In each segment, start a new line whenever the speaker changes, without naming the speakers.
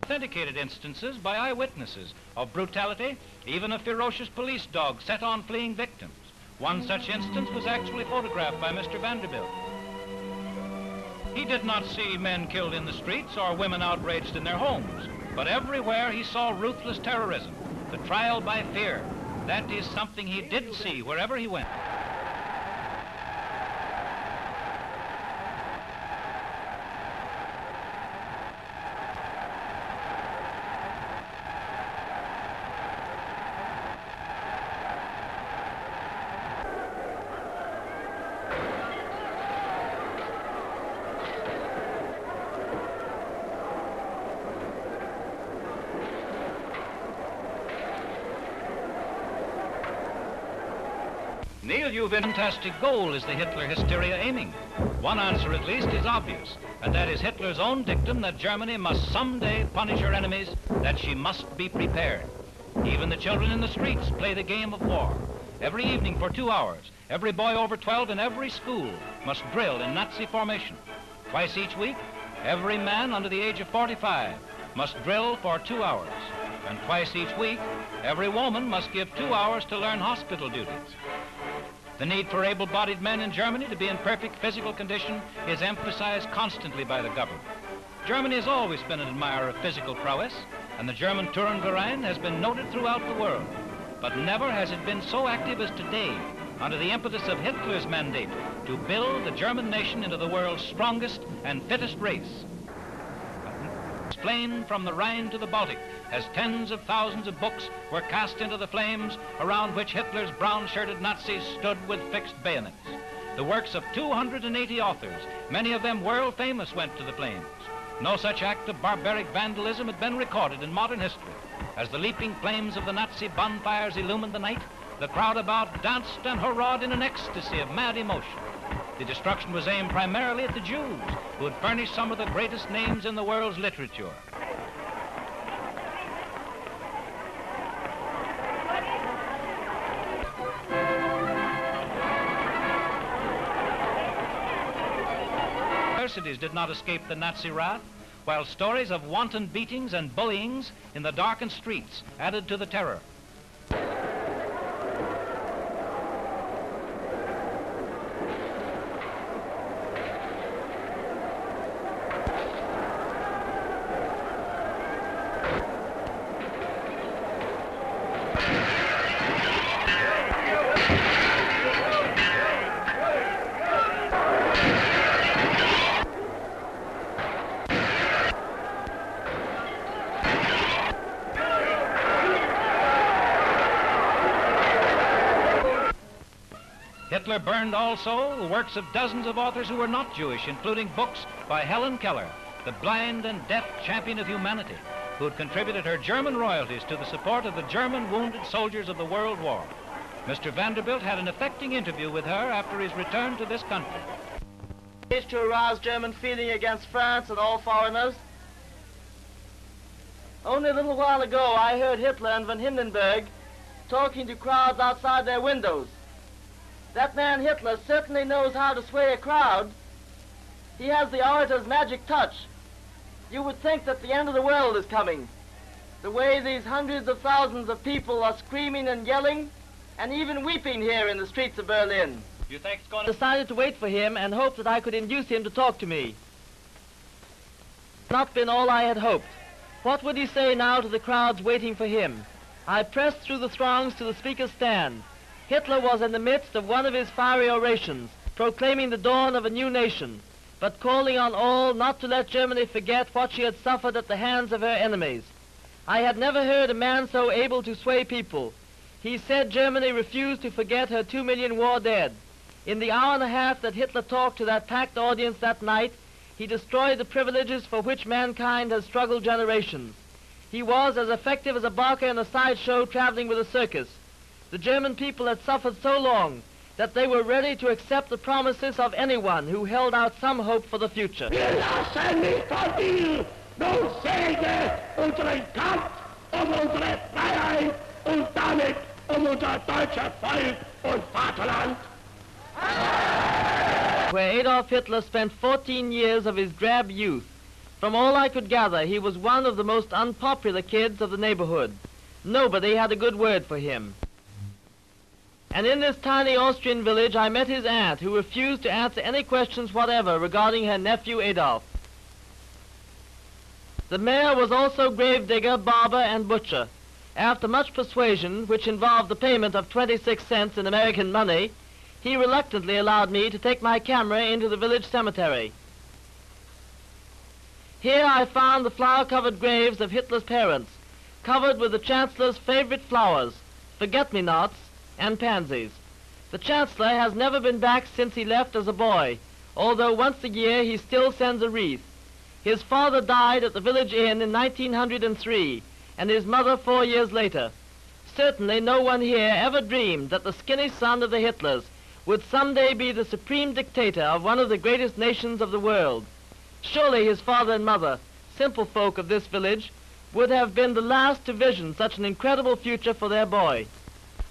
authenticated instances by eyewitnesses of brutality, even a ferocious police dog set on fleeing victims. One such instance was actually photographed by Mr. Vanderbilt. He did not see men killed in the streets or women outraged in their homes, but everywhere he saw ruthless terrorism, the trial by fear. That is something he did see wherever he went. Neil, you've a fantastic goal is the Hitler hysteria aiming. One answer at least is obvious, and that is Hitler's own dictum that Germany must someday punish her enemies, that she must be prepared. Even the children in the streets play the game of war. Every evening for 2 hours, every boy over 12 in every school must drill in Nazi formation. Twice each week, every man under the age of 45 must drill for 2 hours. And twice each week, every woman must give 2 hours to learn hospital duties. The need for able-bodied men in Germany to be in perfect physical condition is emphasized constantly by the government. Germany has always been an admirer of physical prowess, and the German Tourenverein has been noted throughout the world. But never has it been so active as today, under the impetus of Hitler's mandate to build the German nation into the world's strongest and fittest race. Explained from the Rhine to the Baltic, as tens of thousands of books were cast into the flames around which Hitler's brown-shirted Nazis stood with fixed bayonets. The works of 280 authors, many of them world famous, went to the flames. No such act of barbaric vandalism had been recorded in modern history. As the leaping flames of the Nazi bonfires illumined the night, the crowd about danced and hurrahed in an ecstasy of mad emotion. The destruction was aimed primarily at the Jews, who had furnished some of the greatest names in the world's literature. Universities did not escape the Nazi wrath, while stories of wanton beatings and bullyings in the darkened streets added to the terror. Hitler burned also the works of dozens of authors who were not Jewish, including books by Helen Keller, the blind and deaf champion of humanity, who had contributed her German royalties to the support of the German wounded soldiers of the World War. Mr. Vanderbilt had an affecting interview with her after his return to this country.
To arouse German feeling against France and all foreigners. Only a little while ago, I heard Hitler and von Hindenburg talking to crowds outside their windows. That man Hitler certainly knows how to sway a crowd. He has the orator's magic touch. You would think that the end of the world is coming. The way these hundreds of thousands of people are screaming and yelling and even weeping here in the streets of Berlin.
You think it's going to...
I decided to wait for him and hope that I could induce him to talk to me. It's not been all I had hoped. What would he say now to the crowds waiting for him? I pressed through the throngs to the speaker's stand. Hitler was in the midst of one of his fiery orations, proclaiming the dawn of a new nation, but calling on all not to let Germany forget what she had suffered at the hands of her enemies. I had never heard a man so able to sway people. He said Germany refused to forget her 2 million war dead. In the hour and a half that Hitler talked to that packed audience that night, he destroyed the privileges for which mankind has struggled generations. He was as effective as a barker in a sideshow traveling with a circus. The German people had suffered so long that they were ready to accept the promises of anyone who held out some hope for the future.
Wir lassen nicht von dir, nun säge unseren Kampf unsere Freiheit und damit unser deutsches Volk und Vaterland.
Where Adolf Hitler spent 14 years of his drab youth, From all I could gather, he was one of the most unpopular kids of the neighborhood. Nobody had a good word for him. And in this tiny Austrian village, I met his aunt, who refused to answer any questions whatever regarding her nephew Adolf. The mayor was also gravedigger, barber, and butcher. After much persuasion, which involved the payment of 26 cents in American money, he reluctantly allowed me to take my camera into the village cemetery. Here I found the flower-covered graves of Hitler's parents, covered with the Chancellor's favorite flowers, forget-me-nots and pansies. The Chancellor has never been back since he left as a boy, although once a year he still sends a wreath. His father died at the village inn in 1903, and his mother 4 years later. Certainly no one here ever dreamed that the skinny son of the Hitlers would someday be the supreme dictator of one of the greatest nations of the world. Surely his father and mother, simple folk of this village, would have been the last to vision such an incredible future for their boy.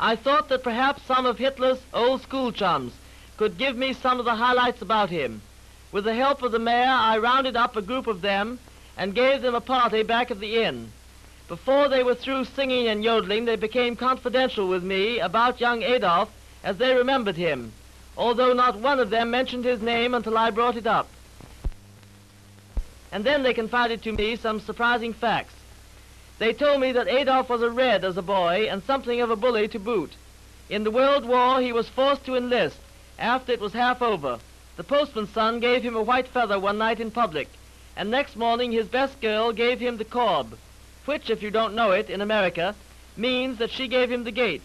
I thought that perhaps some of Hitler's old school chums could give me some of the highlights about him. With the help of the mayor, I rounded up a group of them and gave them a party back at the inn. Before they were through singing and yodeling, they became confidential with me about young Adolf as they remembered him, although not one of them mentioned his name until I brought it up. And then they confided to me some surprising facts. They told me that Adolf was a Red as a boy and something of a bully to boot. In the World War, he was forced to enlist after it was half over. The postman's son gave him a white feather one night in public, and next morning his best girl gave him the corb, which, if you don't know it, in America, means that she gave him the gate.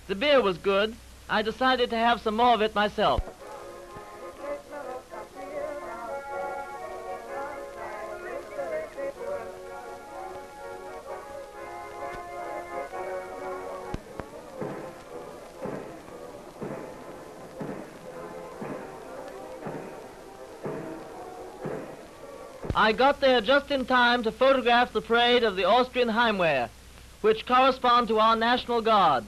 The beer was good. I decided to have some more of it myself. I got there just in time to photograph the parade of the Austrian Heimwehr, which correspond to our National Guard,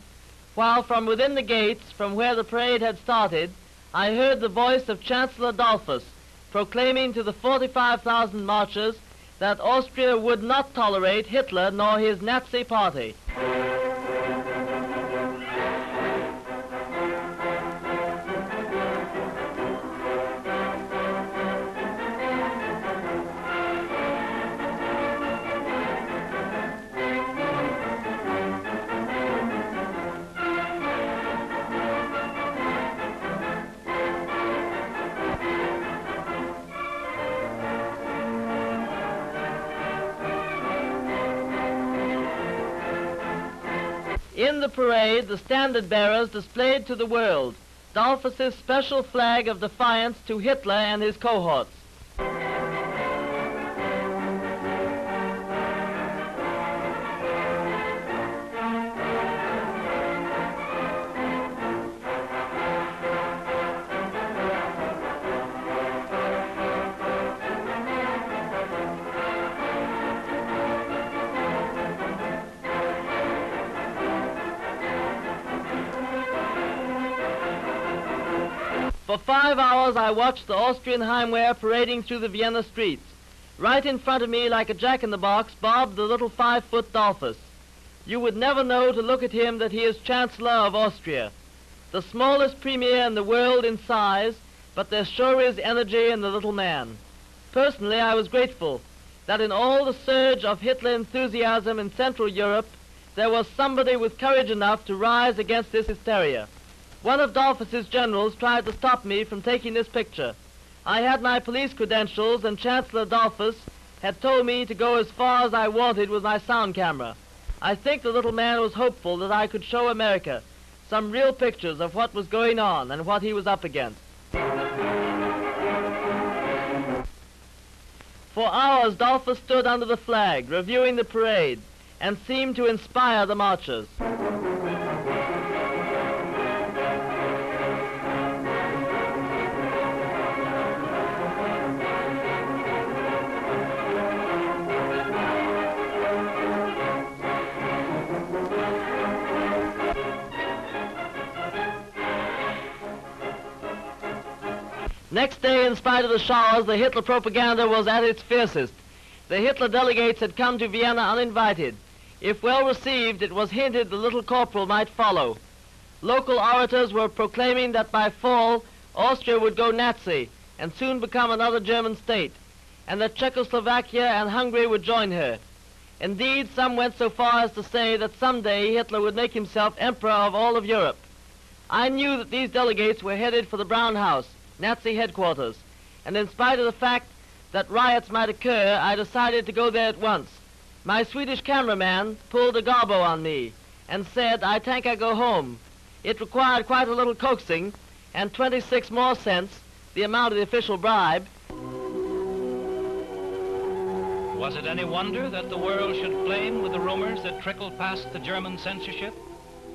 while from within the gates, from where the parade had started, I heard the voice of Chancellor Dollfuss proclaiming to the 45,000 marchers that Austria would not tolerate Hitler nor his Nazi party. In the parade, the standard bearers displayed to the world Dollfuss's special flag of defiance to Hitler and his cohorts. For 5 hours I watched the Austrian Heimwehr parading through the Vienna streets. Right in front of me, like a jack-in-the-box, bobbed the little 5-foot Dollfuss. You would never know to look at him that he is Chancellor of Austria. The smallest premier in the world in size, but there sure is energy in the little man. Personally, I was grateful that in all the surge of Hitler enthusiasm in Central Europe, there was somebody with courage enough to rise against this hysteria. One of Dollfuss's generals tried to stop me from taking this picture. I had my police credentials, and Chancellor Dollfuss had told me to go as far as I wanted with my sound camera. I think the little man was hopeful that I could show America some real pictures of what was going on and what he was up against. For hours, Dollfuss stood under the flag, reviewing the parade, and seemed to inspire the marchers. Next day, in spite of the showers, the Hitler propaganda was at its fiercest. The Hitler delegates had come to Vienna uninvited. If well received, it was hinted the little corporal might follow. Local orators were proclaiming that by fall, Austria would go Nazi and soon become another German state, and that Czechoslovakia and Hungary would join her. Indeed, some went so far as to say that someday Hitler would make himself emperor of all of Europe. I knew that these delegates were headed for the Brown House, Nazi headquarters, and in spite of the fact that riots might occur, I decided to go there at once. My Swedish cameraman pulled a garbo on me and said, "I think I go home." It required quite a little coaxing, and 26 more cents, the amount of the official bribe.
Was it any wonder that the world should flame with the rumors that trickled past the German censorship?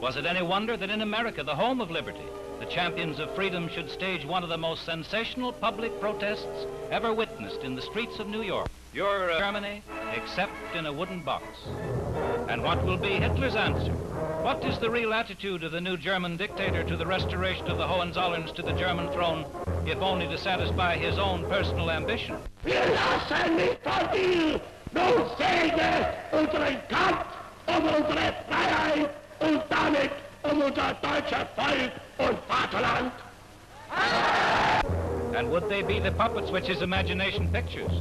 Was it any wonder that in America, the home of liberty, the champions of freedom should stage one of the most sensational public protests ever witnessed in the streets of New York? Your Germany, except in a wooden box. And what will be Hitler's answer? What is the real attitude of the new German dictator to the restoration of the Hohenzollerns to the German throne, if only to satisfy his own personal ambition?
Wir lassen nicht von dir, nun säge unseren Kampf unsere Freiheit und damit unser deutsches Volk und Vaterland.
And would they be the puppets which his imagination pictures?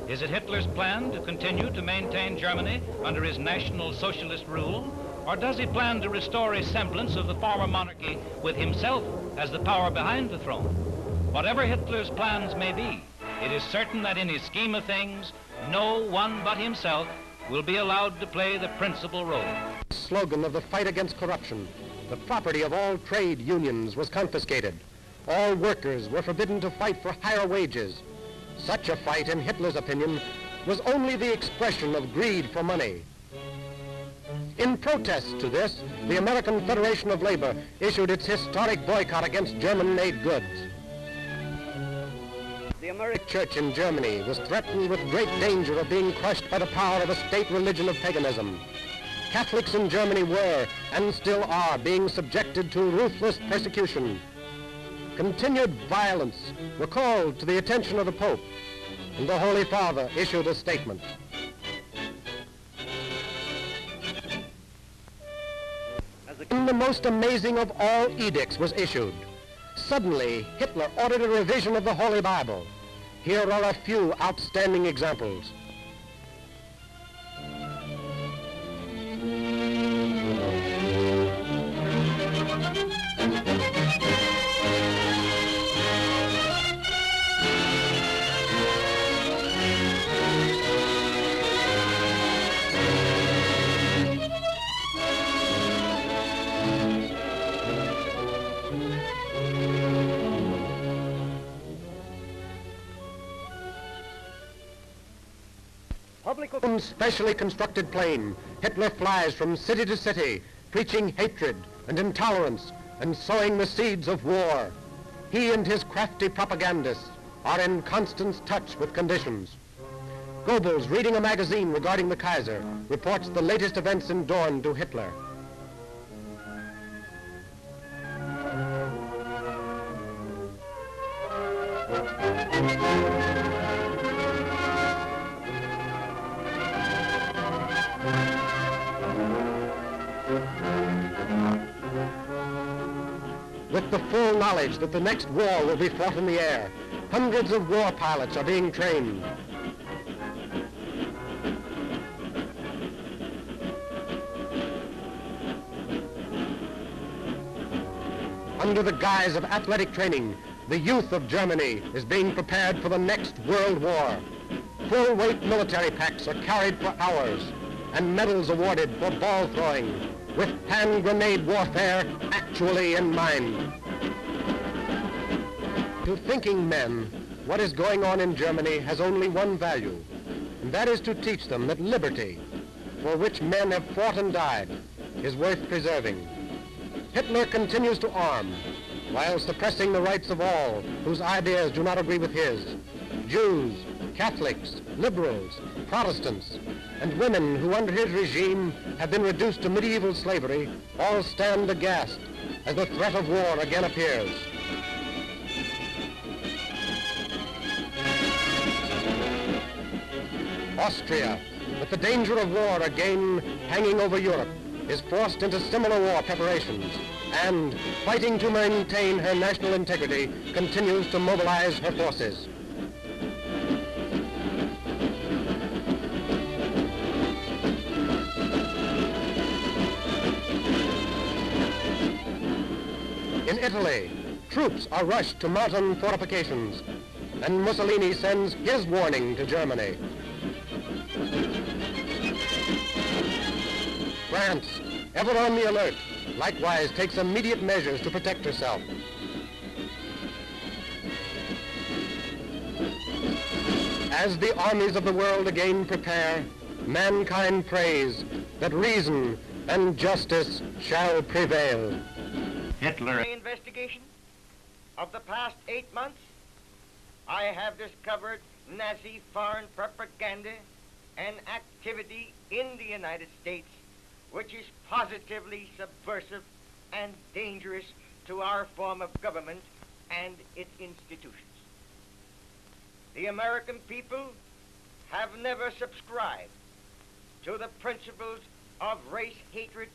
Is it Hitler's plan to continue to maintain Germany under his National Socialist rule? Or does he plan to restore a semblance of the former monarchy with himself as the power behind the throne? Whatever Hitler's plans may be, it is certain that in his scheme of things, no one but himself will be allowed to play the principal role.
The slogan of the fight against corruption, the property of all trade unions was confiscated. All workers were forbidden to fight for higher wages. Such a fight, in Hitler's opinion, was only the expression of greed for money. In protest to this, the American Federation of Labor issued its historic boycott against German-made goods. The American Church in Germany was threatened with great danger of being crushed by the power of a state religion of paganism. Catholics in Germany were, and still are, being subjected to ruthless persecution. Continued violence were called to the attention of the Pope, and the Holy Father issued a statement. And the most amazing of all edicts was issued. Suddenly, Hitler ordered a revision of the Holy Bible. Here are a few outstanding examples. On specially constructed plane, Hitler flies from city to city, preaching hatred and intolerance and sowing the seeds of war. He and his crafty propagandists are in constant touch with conditions. Goebbels, reading a magazine regarding the Kaiser, reports the latest events in Dorn to Hitler. With the full knowledge that the next war will be fought in the air, hundreds of war pilots are being trained. Under the guise of athletic training, the youth of Germany is being prepared for the next World War. Full-weight military packs are carried for hours, and medals awarded for ball throwing, with hand grenade warfare actually in mind. To thinking men, what is going on in Germany has only one value, and that is to teach them that liberty, for which men have fought and died, is worth preserving. Hitler continues to arm, while suppressing the rights of all whose ideas do not agree with his. Jews, Catholics, liberals, Protestants, and women who under his regime have been reduced to medieval slavery all stand aghast as the threat of war again appears. Austria, with the danger of war again hanging over Europe, is forced into similar war preparations and, fighting to maintain her national integrity, continues to mobilize her forces. In Italy, troops are rushed to mountain fortifications, and Mussolini sends his warning to Germany. France, ever on the alert, likewise takes immediate measures to protect herself. As the armies of the world again prepare, mankind prays that reason and justice shall prevail.
Hitler.
Investigation of the past 8 months, I have discovered Nazi foreign propaganda and activity in the United States, which is positively subversive and dangerous to our form of government and its institutions. The American people have never subscribed to the principles of race hatred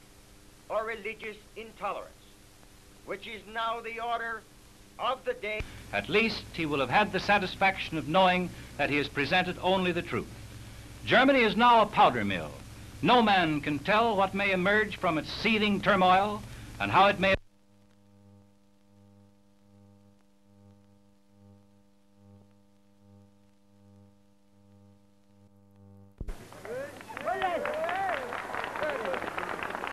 or religious intolerance, which is now the order of the day.
At least he will have had the satisfaction of knowing that he has presented only the truth. Germany is now a powder mill. No man can tell what may emerge from its seething turmoil and how it may